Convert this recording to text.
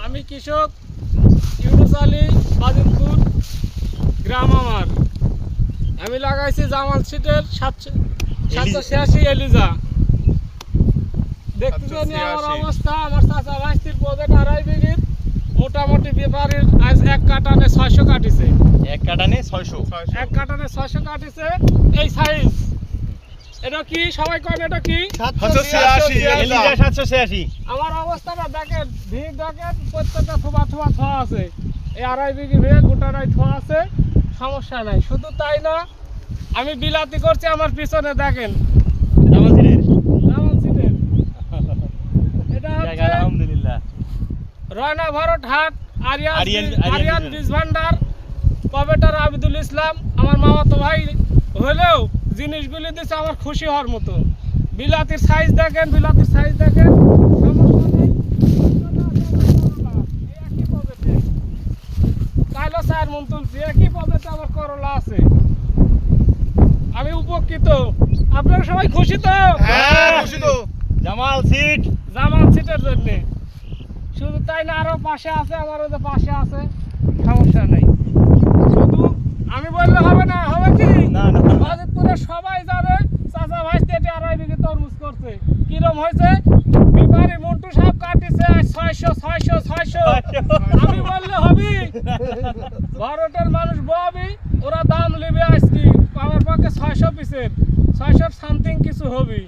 আমি কৃষক ইউনুস আলী বাজিতপুর গ্রাম আমার। আমি লাগাইছি জামাল সিটের 786 এলিজা। দেখতেছেন আমার অবস্থা। আমার চাচা ভাইস্তির প্রজেক্ট 2.5 বিঘির মোটামুটি ব্যাপারীর আজ 1 কাটানে 600 কাটিছে। 1 কাটানে 600 1 কাটানে 600 কাটিছে। এই সাইজ এটা কি সবাই কয় এটা কি 786 এলিজা 786। আমার অবস্থাটা দেখেন, ভিড় দেখেন, প্রত্যেকটা থোপা থোয়া আছে। এই 2.5 বিঘি ভিড় গোটাটাই থোয়া আছে, সমস্যা নাই। শুধু তাই না, আমি বিলাতি করছি আমার পিছনে দেখেন জামাল সিটের এটা জায়গা আলহামদুলিল্লাহ। রয়না ভরট হাট আরিয়ান বীজ ভান্ডার কবেটার আবিদুল ইসলাম আমার মামাতো ভাই হলেও জিনিসগুলি দিচ্ছে আমার খুশি হওয়ার মতো। বিলাতির সাইজ দেখেন, সমস্যা নেই। একই পদ্ধতি তাইলে 4 মন তুলছি, একই পদ্ধতি আমার করলা আছে। আমি উপকৃত। আপনারা সবাই খুশি তো? হ্যাঁ খুশি তো। জামাল সিটের জন্য। শুধু তাই না, আরো পাশে আছে, আমার ওদের পাশে আছে, সমস্যা নেই। শুধু আমি বললে হবে না, হবে কি না বাজিতপুরে সবাই জানে চাচা ভাই 2.5 বিঘি তরমুজ করছে। কিরম হয়েছে? বিপারি মন্টু সাহেব কাটিছে 600। আমি বললে হবি? ভারতের মানুষ ববি, ওরা দাম নেবে আজকে আমার পক্ষে 600 পিসের 600 সামথিং কিছু হবি।